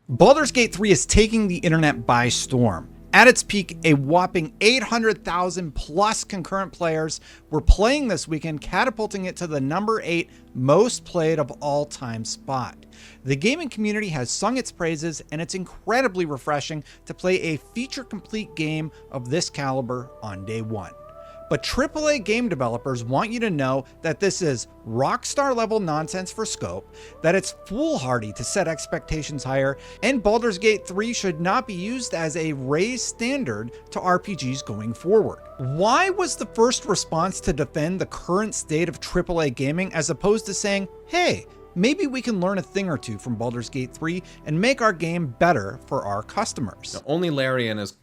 Baldur's Gate 3 is taking the internet by storm. At its peak, a whopping 800,000 plus concurrent players were playing this weekend, catapulting it to the number 8 most played of all time spot. The gaming community has sung its praises, and it's incredibly refreshing to play a feature-complete game of this caliber on day one. But AAA game developers want you to know that this is rockstar level nonsense for scope, that it's foolhardy to set expectations higher, and Baldur's Gate 3 should not be used as a raised standard to RPGs going forward. Why was the first response to defend the current state of AAA gaming as opposed to saying, hey, maybe we can learn a thing or two from Baldur's Gate 3 and make our game better for our customers? Now, only Larian is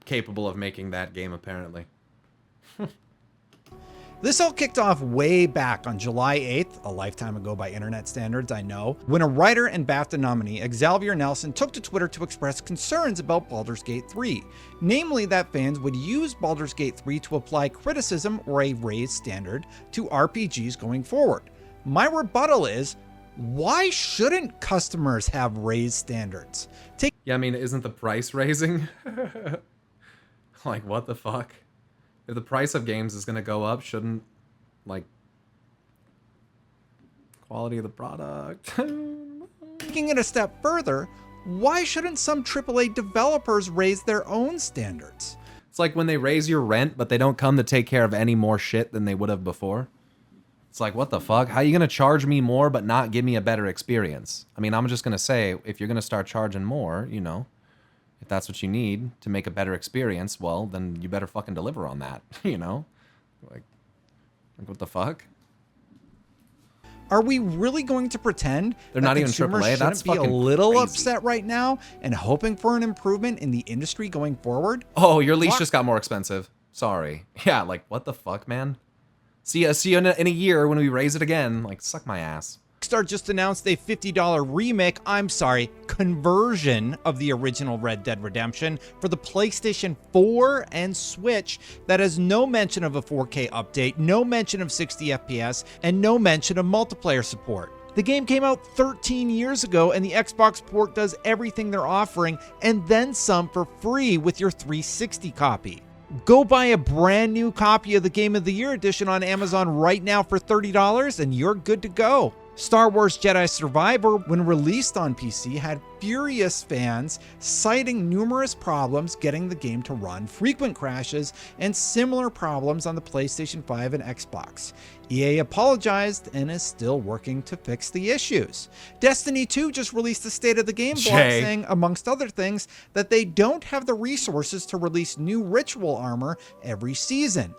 capable of making that game, apparently. This all kicked off way back on July 8th, a lifetime ago by internet standards, I know, when a writer and BAFTA nominee, Xavier Nelson, took to Twitter to express concerns about Baldur's Gate 3, namely that fans would use Baldur's Gate 3 to apply criticism or a raised standard to RPGs going forward. My rebuttal is, why shouldn't customers have raised standards? Yeah, I mean, isn't the price raising? Like, what the fuck? If the price of games is going to go up, shouldn't, like, quality of the product? Taking it a step further, why shouldn't some AAA developers raise their own standards? It's like when they raise your rent, but they don't come to take care of any more shit than they would have before. It's like, what the fuck? How are you going to charge me more but not give me a better experience? I mean, I'm just going to say, if you're going to start charging more, you know, if that's what you need to make a better experience, well, then you better fucking deliver on that, you know? Like what the fuck? Are we really going to pretend they're not even consumers AAA? That's shouldn't be fucking a little crazy. upset right now and hoping for an improvement in the industry going forward? Oh, your lease just got more expensive. Sorry. Yeah, like, what the fuck, man? See you in a year when we raise it again. Like, suck my ass. Rockstar just announced a $50 conversion of the original Red Dead Redemption for the PlayStation 4 and Switch that has no mention of a 4K update, no mention of 60 FPS, and no mention of multiplayer support. The game came out 13 years ago, and the Xbox port does everything they're offering, and then some for free with your 360 copy. Go buy a brand new copy of the Game of the Year edition on Amazon right now for $30, and you're good to go. Star Wars Jedi Survivor, when released on PC, had furious fans citing numerous problems getting the game to run, frequent crashes, and similar problems on the PlayStation 5 and Xbox. EA apologized and is still working to fix the issues. Destiny 2 just released a State of the Game blog saying, amongst other things, that they don't have the resources to release new ritual armor every season.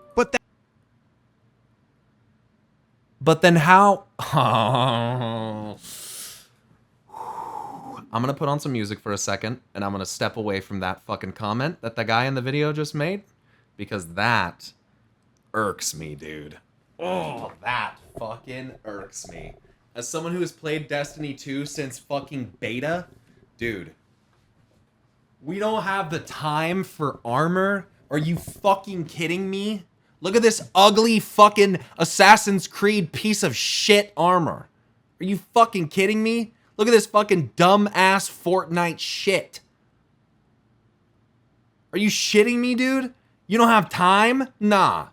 But then how? I'm going to put on some music for a second, and I'm going to step away from that fucking comment that the guy in the video just made, because that irks me, dude. Oh, that fucking irks me. As someone who has played Destiny 2 since fucking beta, dude, we don't have the time for armor? Are you fucking kidding me? Look at this ugly fucking Assassin's Creed piece of shit armor. Are you fucking kidding me? Look at this fucking dumb-ass Fortnite shit. Are you shitting me, dude? You don't have time? Nah.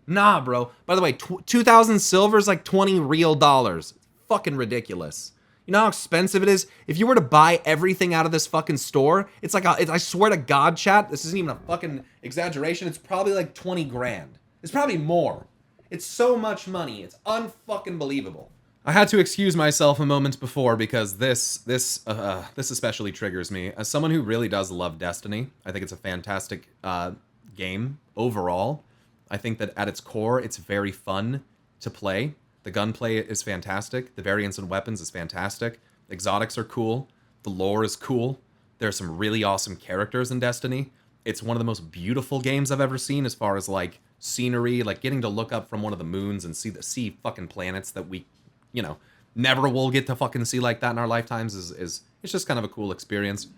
Nah, bro. By the way, 2,000 silver is like 20 real dollars. Fucking ridiculous. You know how expensive it is? If you were to buy everything out of this fucking store, it's like, I swear to God, chat, this isn't even a fucking exaggeration. It's probably like 20 grand. It's probably more. It's so much money. It's unfucking believable. I had to excuse myself a moment before because this especially triggers me. As someone who really does love Destiny, I think it's a fantastic game overall. I think that at its core, it's very fun to play. The gunplay is fantastic. The variance in weapons is fantastic. Exotics are cool. The lore is cool. There are some really awesome characters in Destiny. It's one of the most beautiful games I've ever seen as far as, like, scenery, like getting to look up from one of the moons and see fucking planets that we, you know, never will get to fucking see like that in our lifetimes is it's just kind of a cool experience.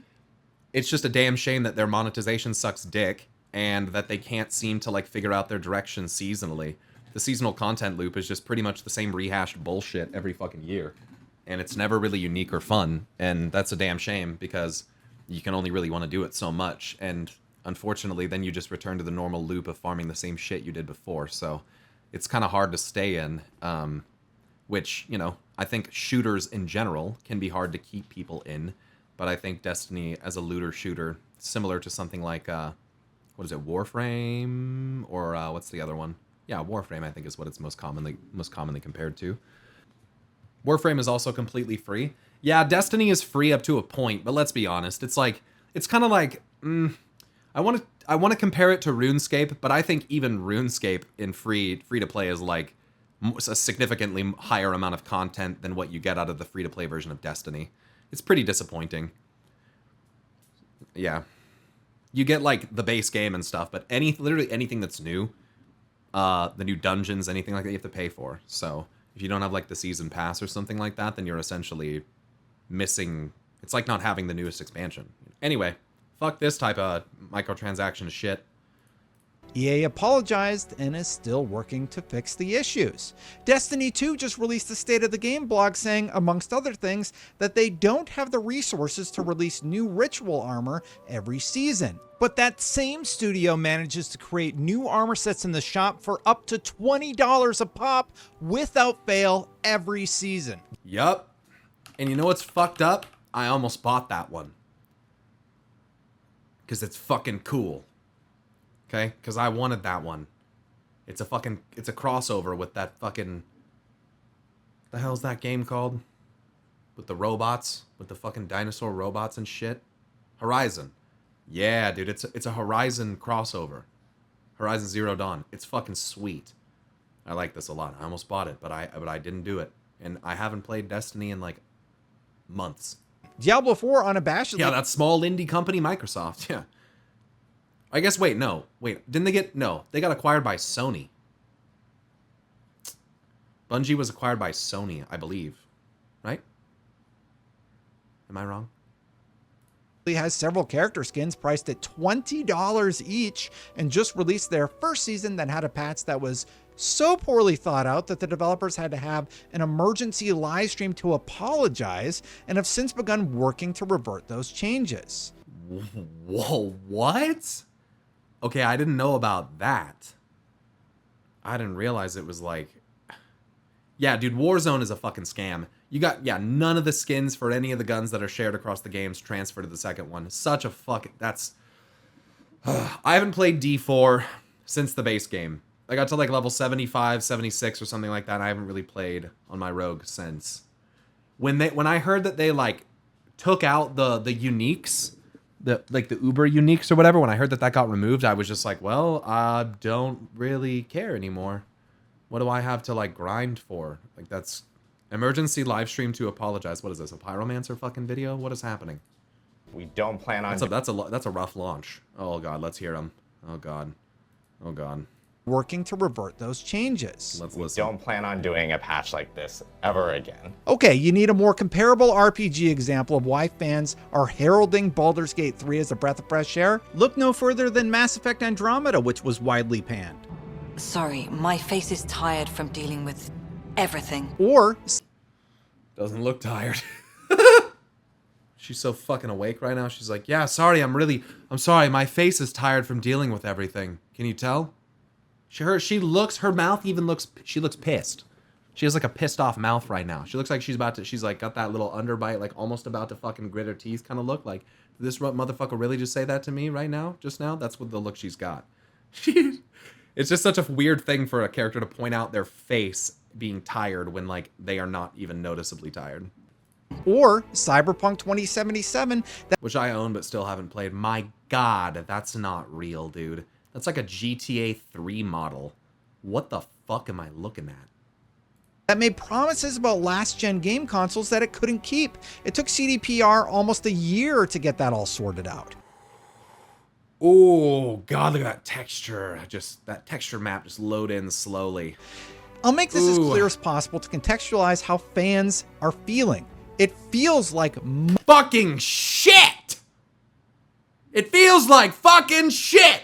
It's just a damn shame that their monetization sucks dick and that they can't seem to, like, figure out their direction seasonally. The seasonal content loop is just pretty much the same rehashed bullshit every fucking year. and it's never really unique or fun, and that's a damn shame because you can only really want to do it so much, and unfortunately then you just return to the normal loop of farming the same shit you did before, so it's kind of hard to stay in, which, you know, I think shooters in general can be hard to keep people in, but I think Destiny as a looter shooter, similar to something like, what is it, Warframe, or what's the other one? Yeah, Warframe I think is what it's most commonly compared to. Warframe is also completely free. Yeah, Destiny is free up to a point, but let's be honest, it's like, it's kind of like, I want to compare it to RuneScape, but I think even RuneScape in free to play is like a significantly higher amount of content than what you get out of the free to play version of Destiny. It's pretty disappointing. Yeah. You get like the base game and stuff, but literally anything that's new, the new dungeons, anything like that, you have to pay for. So if you don't have like the season pass or something like that, then you're essentially missing. It's like not having the newest expansion. Anyway, fuck this type of microtransaction shit. EA apologized and is still working to fix the issues. Destiny 2 just released a State of the Game blog saying, amongst other things, that they don't have the resources to release new ritual armor every season. But that same studio manages to create new armor sets in the shop for up to $20 a pop without fail every season. Yup. And you know what's fucked up? I almost bought that one. Because it's fucking cool. Okay? Because I wanted that one. It's a crossover with that fucking... The hell's that game called? With the robots? With the fucking dinosaur robots and shit? Horizon. Yeah, dude, it's a Horizon crossover. Horizon Zero Dawn. It's fucking sweet. I like this a lot. I almost bought it, but I didn't do it. And I haven't played Destiny in like months. Diablo 4 unabashedly... Yeah, that small indie company, Microsoft. Yeah. I guess, wait, didn't they get... No, they got acquired by Sony. Bungie was acquired by Sony, I believe. Right? Am I wrong? Has several character skins priced at $20 each and just released their first season that had a patch that was so poorly thought out that the developers had to have an emergency live stream to apologize and have since begun working to revert those changes. Whoa, what? Okay, I didn't know about that. I didn't realize it was like... Yeah, dude, Warzone is a fucking scam. You got, none of the skins for any of the guns that are shared across the games transfer to the second one. Such a fucking... That's... I haven't played D4 since the base game. I got to like level 75, 76 or something like that. I haven't really played on my rogue since. When I heard that they like took out the uniques, the Uber uniques or whatever, when I heard that got removed, I was just like, well, I don't really care anymore. What do I have to like grind for? Like that's emergency live stream to apologize. What is this? A Pyromancer fucking video? What is happening? We don't plan on... That's a rough launch. Oh god, let's hear them. Oh god. Oh god. Working to revert those changes. Let's listen. Don't plan on doing a patch like this ever again. Okay, you need a more comparable RPG example of why fans are heralding Baldur's Gate 3 as a breath of fresh air? Look no further than Mass Effect Andromeda, which was widely panned. Sorry, my face is tired from dealing with everything. Or... Doesn't look tired. She's so fucking awake right now. She's like, yeah, sorry, I'm sorry, my face is tired from dealing with everything. Can you tell? Her mouth even looks, she looks pissed. She has like a pissed off mouth right now. She looks like she's like got that little underbite, like almost about to fucking grit her teeth kind of look. Like, did this motherfucker really just say that to me right now, just now? That's what the look she's got. It's just such a weird thing for a character to point out their face being tired when like they are not even noticeably tired. Or Cyberpunk 2077, which I own but still haven't played. My god, that's not real, dude. That's like a GTA 3 model. What the fuck am I looking at? That made promises about last-gen game consoles that it couldn't keep. It took CDPR almost a year to get that all sorted out. Oh god, look at that texture. That texture map just load in slowly. I'll make this as clear as possible to contextualize how fans are feeling. It feels like fucking shit! It feels like fucking shit!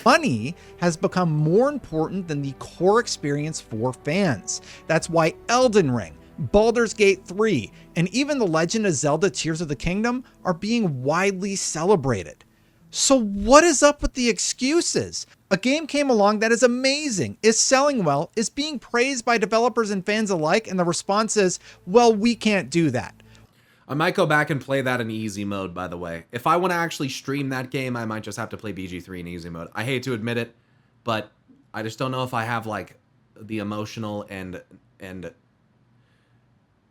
Money has become more important than the core experience for fans. That's why Elden Ring, Baldur's Gate 3, and even The Legend of Zelda Tears of the Kingdom are being widely celebrated. So what is up with the excuses? A game came along that is amazing, is selling well, is being praised by developers and fans alike, and the response is, well, we can't do that. I might go back and play that in easy mode, by the way. If I want to actually stream that game, I might just have to play BG3 in easy mode. I hate to admit it, but I just don't know if I have like the emotional and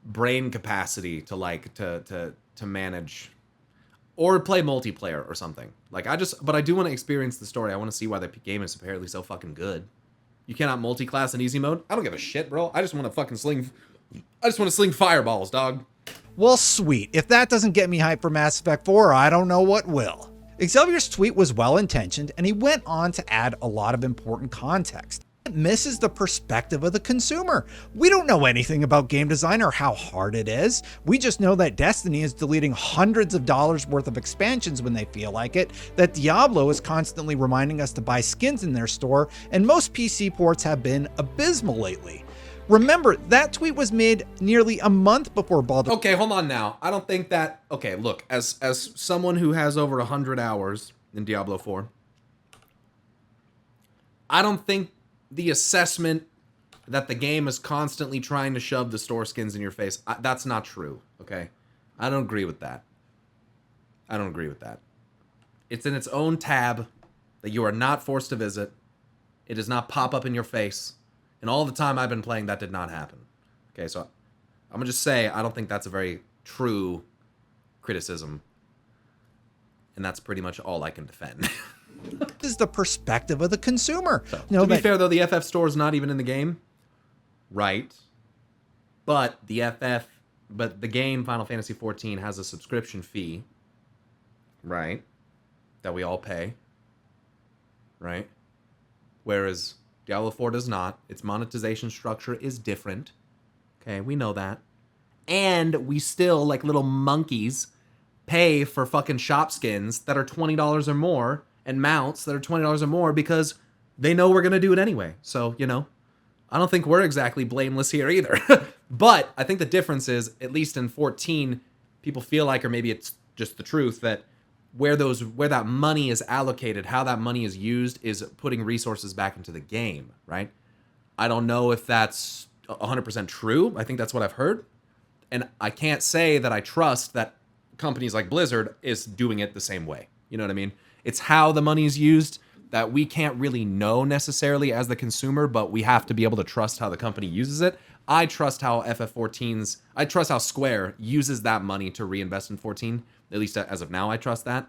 brain capacity to like to manage or play multiplayer or something. Like but I do want to experience the story. I want to see why the game is apparently so fucking good. You cannot multi-class in easy mode? I don't give a shit, bro. I just want to sling fireballs, dog. Well, sweet. If that doesn't get me hyped for Mass Effect 4, I don't know what will. Xavier's tweet was well-intentioned, and he went on to add a lot of important context. It misses the perspective of the consumer. We don't know anything about game design or how hard it is. We just know that Destiny is deleting hundreds of dollars worth of expansions when they feel like it, that Diablo is constantly reminding us to buy skins in their store, and most PC ports have been abysmal lately. Remember, that tweet was made nearly a month before Baldur. Okay, hold on now. I don't think that... Okay, look, as someone who has over 100 hours in Diablo 4, I don't think the assessment that the game is constantly trying to shove the store skins in your face, that's not true, okay? I don't agree with that. I don't agree with that. It's in its own tab that you are not forced to visit. It does not pop up in your face. And all the time I've been playing, that did not happen. Okay, so I'm going to just say I don't think that's a very true criticism. And that's pretty much all I can defend. This is the perspective of the consumer. So, to be fair, though, the FF store is not even in the game. Right. But the game Final Fantasy XIV has a subscription fee. Right. That we all pay. Right. Whereas Diablo 4 does not. Its monetization structure is different. Okay, we know that. And we still, like little monkeys, pay for fucking shop skins that are $20 or more and mounts that are $20 or more because they know we're going to do it anyway. So, I don't think we're exactly blameless here either. But I think the difference is, at least in 14, people feel like, or maybe it's just the truth, that where that money is allocated, how that money is used, is putting resources back into the game, right? I don't know if that's 100% true. I think that's what I've heard. And I can't say that I trust that companies like Blizzard is doing it the same way. You know what I mean? It's how the money is used that we can't really know necessarily as the consumer, but we have to be able to trust how the company uses it. I trust how I trust how Square uses that money to reinvest in 14. At least as of now, I trust that.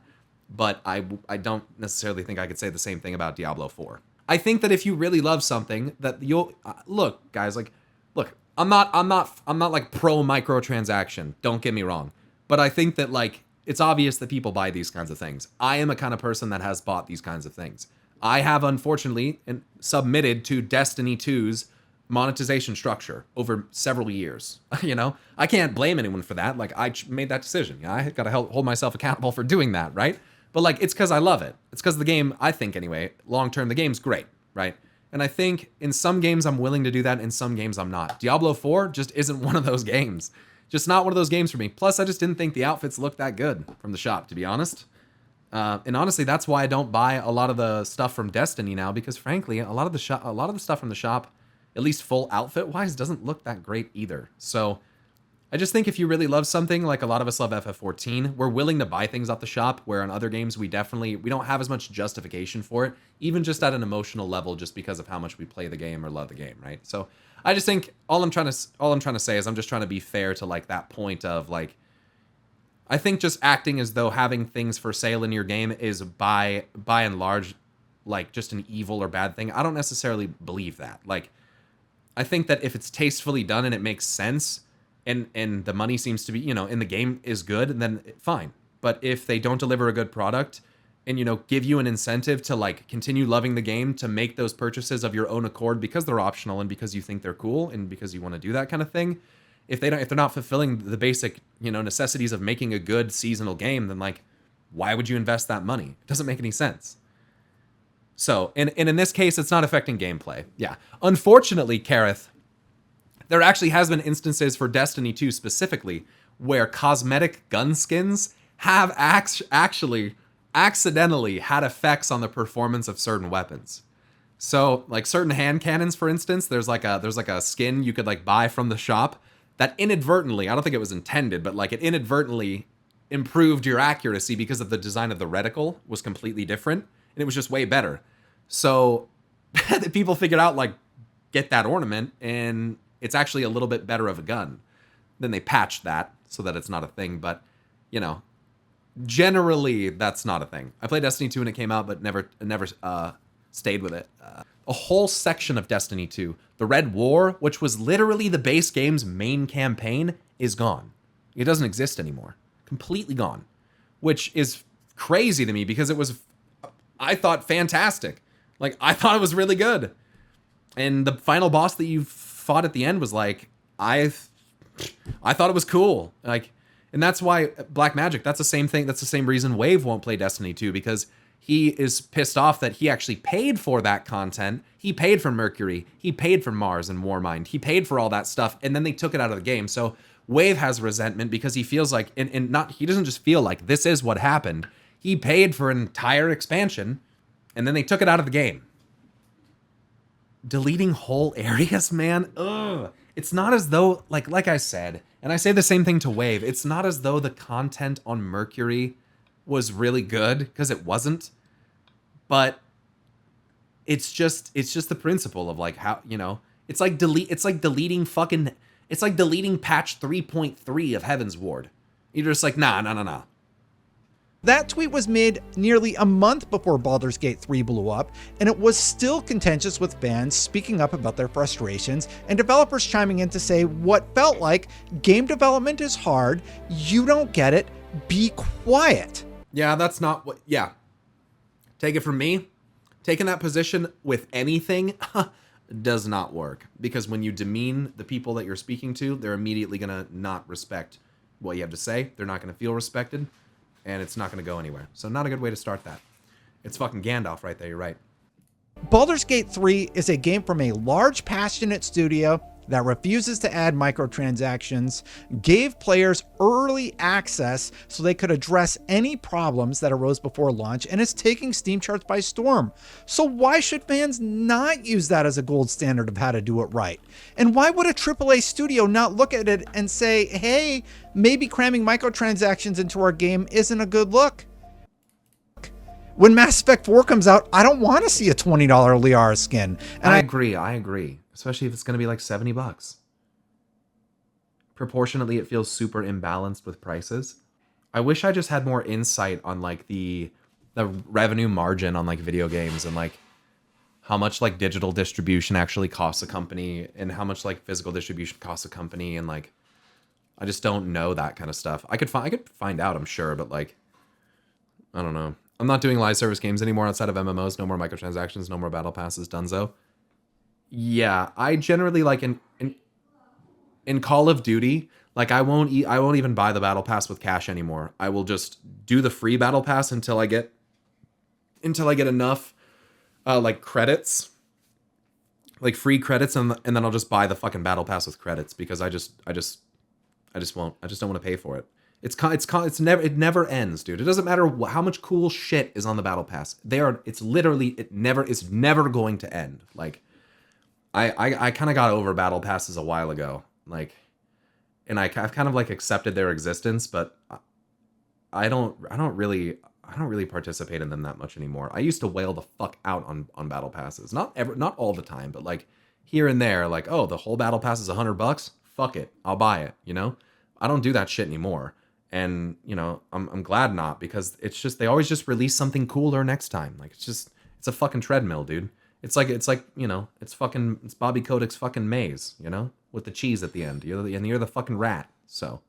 But I don't necessarily think I could say the same thing about Diablo 4. I think that if you really love something, that you'll look, guys. Like, look, I'm not like pro microtransaction. Don't get me wrong, but I think that like it's obvious that people buy these kinds of things. I am a kind of person that has bought these kinds of things. I have unfortunately submitted to Destiny 2's monetization structure over several years. I can't blame anyone for that. Like, I made that decision. I got to hold myself accountable for doing that, right? But like, it's because I love it. It's because the game, I think anyway, long term, the game's great, right? And I think in some games I'm willing to do that, in some games I'm not. Diablo 4 just isn't one of those games. Just not one of those games for me. Plus, I just didn't think the outfits looked that good from the shop, to be honest. And honestly, that's why I don't buy a lot of the stuff from Destiny now, because frankly, a lot of the stuff from the shop, at least full outfit wise, doesn't look that great either. So I just think if you really love something, like a lot of us love FF14, we're willing to buy things off the shop, where in other games we don't have as much justification for it, even just at an emotional level, just because of how much we play the game or love the game, right? So I just think all I'm trying to say is I'm just trying to be fair to like that point of like, I think just acting as though having things for sale in your game is by and large like just an evil or bad thing. I don't necessarily believe that. Like, I think that if it's tastefully done and it makes sense, and the money seems to be, in the game is good, then fine. But if they don't deliver a good product and, give you an incentive to like continue loving the game, to make those purchases of your own accord because they're optional and because you think they're cool and because you want to do that kind of thing, if they're not fulfilling the basic, necessities of making a good seasonal game, then like, why would you invest that money? It doesn't make any sense. So, and in this case, it's not affecting gameplay. Yeah. Unfortunately, Kareth, there actually has been instances for Destiny 2 specifically where cosmetic gun skins have actually accidentally had effects on the performance of certain weapons. So, like certain hand cannons, for instance, there's like a skin you could like buy from the shop that inadvertently, I don't think it was intended, but like it inadvertently improved your accuracy because of the design of the reticle was completely different and it was just way better. So people figured out like get that ornament and it's actually a little bit better of a gun. Then they patched that so that it's not a thing, but you know, generally that's not a thing. I played Destiny 2 when it came out, but never stayed with it. A whole section of Destiny 2, the Red War, which was literally the base game's main campaign, is gone. It doesn't exist anymore. Completely gone. Which is crazy to me because it was, I thought, fantastic. Like, I thought it was really good. And the final boss that you fought at the end was like, I thought it was cool. Like, and that's why Black Magic, that's the same thing. That's the same reason Wave won't play Destiny 2, because he is pissed off that he actually paid for that content. He paid for Mercury. He paid for Mars and Warmind. He paid for all that stuff, and then they took it out of the game. So Wave has resentment because he feels like, and not, he doesn't just feel like this is what happened. He paid for an entire expansion, and then they took it out of the game. Deleting whole areas, man. Ugh. It's not as though, like I said, and I say the same thing to Wave, it's not as though the content on Mercury was really good, because it wasn't. But it's just the principle of like how, you know, it's like deleting patch 3.3 of Heaven's Ward. You're just like, nah. That tweet was made nearly a month before Baldur's Gate 3 blew up, and it was still contentious with fans speaking up about their frustrations and developers chiming in to say what felt like game development is hard, you don't get it, be quiet. Yeah, that's not what, yeah. Take it from me, taking that position with anything does not work. Because when you demean the people that you're speaking to, they're immediately going to not respect what you have to say. They're not going to feel respected. And it's not going to go anywhere. So not a good way to start that. It's fucking Gandalf right there, you're right. Baldur's Gate 3 is a game from a large, passionate studio that refuses to add microtransactions, gave players early access so they could address any problems that arose before launch, and is taking Steam charts by storm. So why should fans not use that as a gold standard of how to do it right? And why would a AAA studio not look at it and say, hey, maybe cramming microtransactions into our game isn't a good look? When Mass Effect 4 comes out, I don't want to see a $20 Liara skin. And I agree. Especially if it's going to be like $70. Proportionately, it feels super imbalanced with prices. I wish I just had more insight on like the revenue margin on like video games and like how much like digital distribution actually costs a company and how much like physical distribution costs a company, and like I just don't know that kind of stuff. I could find out, I'm sure, but like I don't know. I'm not doing live service games anymore outside of MMOs. No more microtransactions. No more battle passes. Dunzo. Yeah, I generally like in Call of Duty, like I won't even buy the battle pass with cash anymore. I will just do the free battle pass until I get enough like credits, like free credits, and then I'll just buy the fucking battle pass with credits because I just won't. I just don't want to pay for it. It never ends, dude. It doesn't matter how much cool shit is on the battle pass. It's never going to end. Like I kind of got over battle passes a while ago, like, and I've kind of like accepted their existence, but I don't really participate in them that much anymore. I used to wail the fuck out on battle passes, not all the time, but like here and there, like, oh, the whole battle pass is $100. Fuck it, I'll buy it. You know, I don't do that shit anymore. And, you know, I'm glad not, because it's just, they always just release something cooler next time. Like, it's a fucking treadmill, dude. It's like, you know, it's Bobby Kodak's fucking maze, you know, with the cheese at the end. You're the fucking rat. So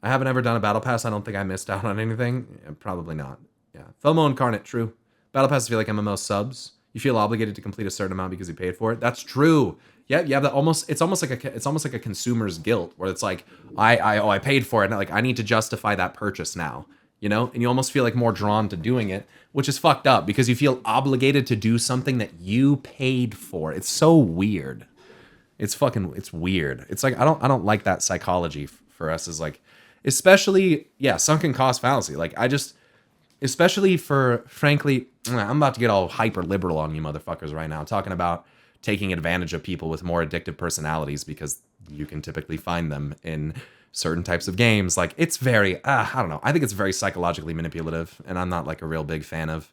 I haven't ever done a battle pass. I don't think I missed out on anything. Probably not. Yeah. FOMO incarnate. True. Battle passes feel like MMO subs. You feel obligated to complete a certain amount because you paid for it. That's true. Yeah, that it's almost like a consumer's guilt, where it's like I paid for it, and like I need to justify that purchase now. you know, and you almost feel like more drawn to doing it, which is fucked up because you feel obligated to do something that you paid for. It's so weird. It's weird. It's like I don't like that psychology for us as like, especially sunken cost fallacy. Like especially for, frankly, I'm about to get all hyper liberal on you motherfuckers right now, talking about taking advantage of people with more addictive personalities because you can typically find them in certain types of games. Like, it's very, I don't know. I think it's very psychologically manipulative, and I'm not like a real big fan of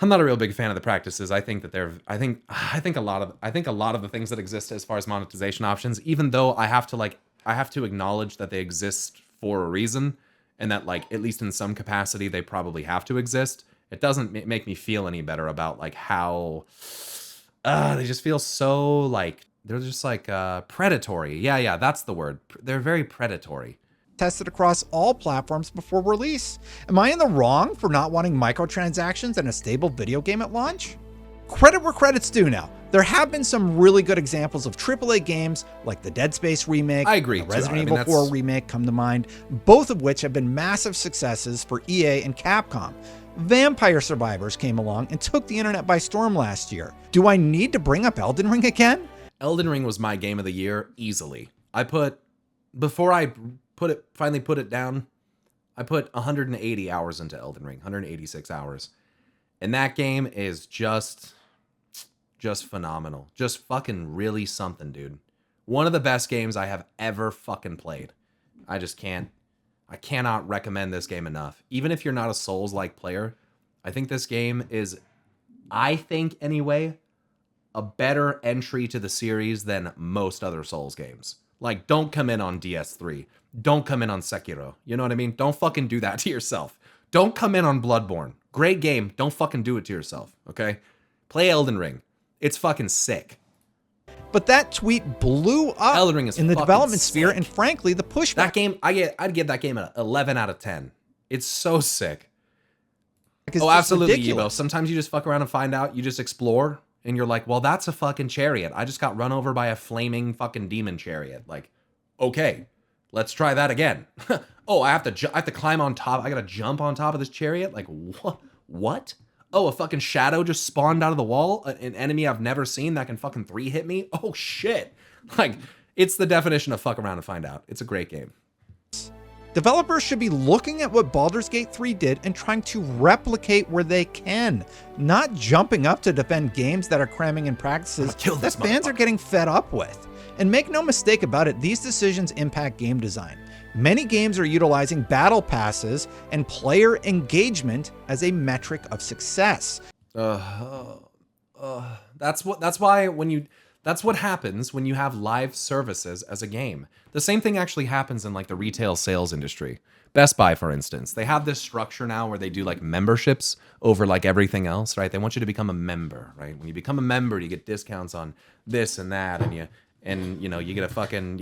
the practices. I think that I think a lot of the things that exist as far as monetization options, even though I have to acknowledge that they exist for a reason, and that, like, at least in some capacity, they probably have to exist. It doesn't make me feel any better about, like, how they just feel so, like, they're just, like, predatory. Yeah, that's the word. They're very predatory. Tested across all platforms before release. Am I in the wrong for not wanting microtransactions and a stable video game at launch? Credit where credit's due now. There have been some really good examples of AAA games like the Dead Space remake, I agree, the Resident Evil 4 remake come to mind, both of which have been massive successes for EA and Capcom. Vampire Survivors came along and took the internet by storm last year. Do I need to bring up Elden Ring again? Elden Ring was my game of the year easily. Finally put it down, I put 180 hours into Elden Ring, 186 hours. And that game is just phenomenal. Just fucking really something, dude. One of the best games I have ever fucking played. I cannot recommend this game enough. Even if you're not a Souls-like player, I think this game is, anyway, a better entry to the series than most other Souls games. Like, don't come in on DS3. Don't come in on Sekiro. You know what I mean? Don't fucking do that to yourself. Don't come in on Bloodborne. Great game. Don't fucking do it to yourself, okay? Play Elden Ring. It's fucking sick. But that tweet blew up Elden Ring is in the development sick. sphere, and frankly, the pushback. That game, I'd give that game an 11 out of 10. It's so sick. Oh, absolutely, Yibo. Sometimes you just fuck around and find out. You just explore, and you're like, well, that's a fucking chariot. I just got run over by a flaming fucking demon chariot. Like, okay, let's try that again. Oh, I have to climb on top. I gotta jump on top of this chariot. Like, what? Oh, a fucking shadow just spawned out of the wall. An enemy I've never seen that can fucking 3-hit me. Oh shit! Like, it's the definition of fuck around and find out. It's a great game. Developers should be looking at what Baldur's Gate 3 did and trying to replicate where they can, not jumping up to defend games that are cramming in practices that fans are getting fed up with. And make no mistake about it, these decisions impact game design. Many games are utilizing battle passes and player engagement as a metric of success. That's what happens when you have live services as a game. The same thing actually happens in like the retail sales industry. Best Buy, for instance, they have this structure now where they do like memberships over like everything else, right? They want you to become a member, right? When you become a member, you get discounts on this and that, and you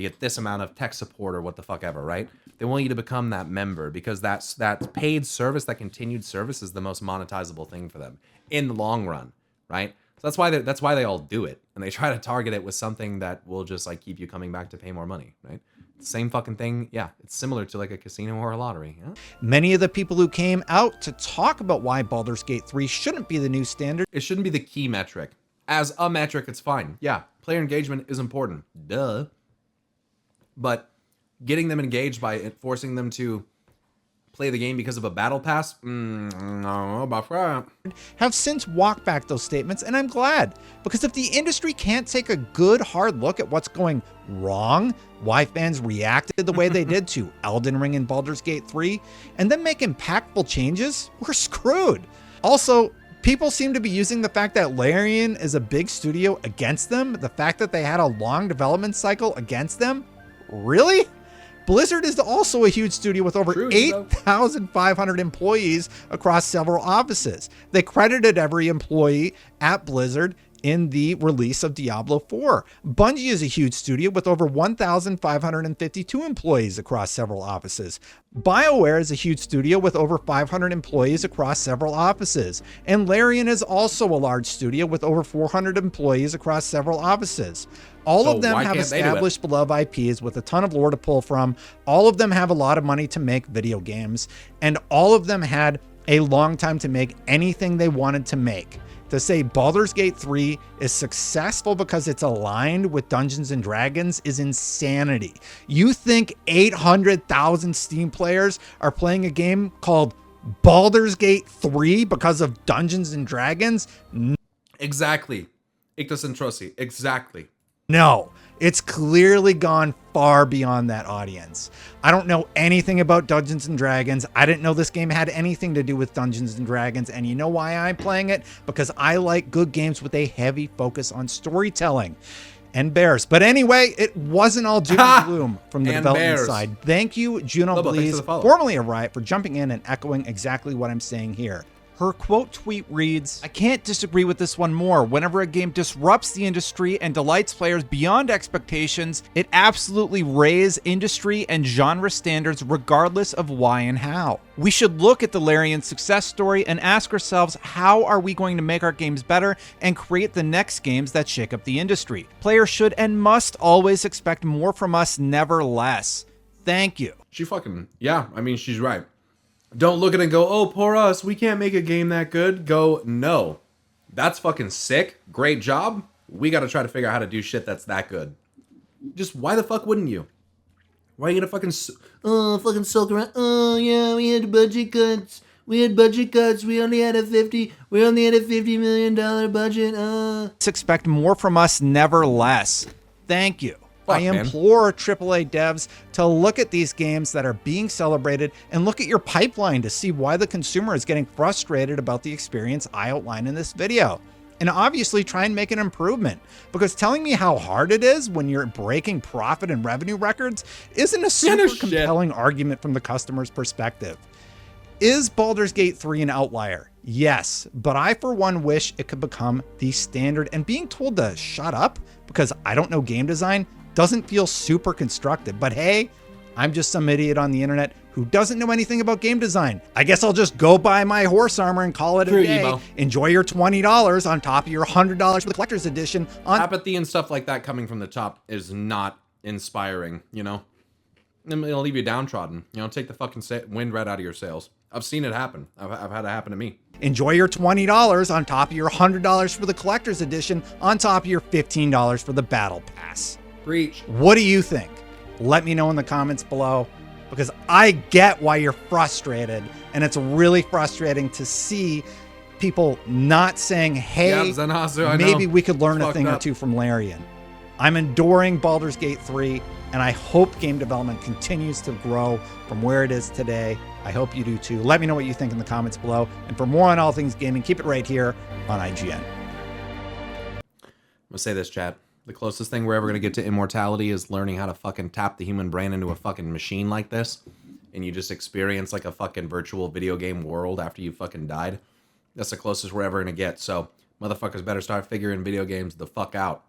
get this amount of tech support or what the fuck ever, right? They want you to become that member because that paid service, that continued service is the most monetizable thing for them in the long run, right? So that's why they all do it, and they try to target it with something that will just like keep you coming back to pay more money, right? Same fucking thing. Yeah, it's similar to like a casino or a lottery. Yeah? Many of the people who came out to talk about why Baldur's Gate 3 shouldn't be the new standard. It shouldn't be the key metric. As a metric, it's fine. Yeah, player engagement is important. Duh. But getting them engaged by forcing them to play the game because of a battle pass? No, about that. Have since walked back those statements, and I'm glad. Because if the industry can't take a good hard look at what's going wrong, why fans reacted the way they did to Elden Ring and Baldur's Gate 3, and then make impactful changes, we're screwed. Also, people seem to be using the fact that Larian is a big studio against them, the fact that they had a long development cycle against them. Really? Blizzard is also a huge studio with over 8,500 employees across several offices. They credited every employee at Blizzard in the release of Diablo 4. Bungie is a huge studio with over 1,552 employees across several offices. BioWare is a huge studio with over 500 employees across several offices. And Larian is also a large studio with over 400 employees across several offices. All of them have established beloved IPs with a ton of lore to pull from. All of them have a lot of money to make video games. And all of them had a long time to make anything they wanted to make. To say Baldur's Gate 3 is successful because it's aligned with Dungeons and Dragons is insanity. You think 800,000 Steam players are playing a game called Baldur's Gate 3 because of Dungeons and Dragons? Exactly. Ictus and Trossi. Exactly. No, it's clearly gone far beyond that audience. I don't know anything about Dungeons and Dragons. I didn't know this game had anything to do with Dungeons and Dragons. And you know why I'm playing it? Because I like good games with a heavy focus on storytelling and bears. But anyway, it wasn't all doom and gloom from the development side. Thank you, Juno Bleeze, formerly of Riot, for jumping in and echoing exactly what I'm saying here. Her quote tweet reads, "I can't disagree with this one more. Whenever a game disrupts the industry and delights players beyond expectations, it absolutely raises industry and genre standards regardless of why and how. We should look at the Larian success story and ask ourselves, how are we going to make our games better and create the next games that shake up the industry? Players should and must always expect more from us, never less. Thank you." She fucking, yeah, I mean, she's right. Don't look at it and go, oh, poor us, we can't make a game that good. Go, no. That's fucking sick. Great job. We got to try to figure out how to do shit that's that good. Just why the fuck wouldn't you? Why are you gonna fucking sulk around? Oh yeah, we had budget cuts. We only had a $50 million budget. Let's expect more from us, never less. Thank you. I implore AAA devs to look at these games that are being celebrated and look at your pipeline to see why the consumer is getting frustrated about the experience I outline in this video. And obviously try and make an improvement, because telling me how hard it is when you're breaking profit and revenue records isn't a super compelling argument from the customer's perspective. Is Baldur's Gate 3 an outlier? Yes, but I for one wish it could become the standard, and being told to shut up because I don't know game design doesn't feel super constructive. But hey, I'm just some idiot on the internet who doesn't know anything about game design. I guess I'll just go buy my horse armor and call it a day. Emo. Enjoy your $20 on top of your $100 for the collector's edition. Apathy and stuff like that coming from the top is not inspiring, you know? It'll leave you downtrodden. You know, take the fucking wind right out of your sails. I've seen it happen. I've had it happen to me. Enjoy your $20 on top of your $100 for the collector's edition on top of your $15 for the battle pass. Preach. What do you think? Let me know in the comments below, because I get why you're frustrated, and it's really frustrating to see people not saying, hey, maybe we could learn a thing or two from Larian. I'm enduring Baldur's Gate 3, and I hope game development continues to grow from where it is today. I hope you do too. Let me know what you think in the comments below. And for more on all things gaming, keep it right here on IGN. I'm gonna say this, chat. The closest thing we're ever going to get to immortality is learning how to fucking tap the human brain into a fucking machine like this, and you just experience like a fucking virtual video game world after you fucking died. That's the closest we're ever going to get, so motherfuckers better start figuring video games the fuck out.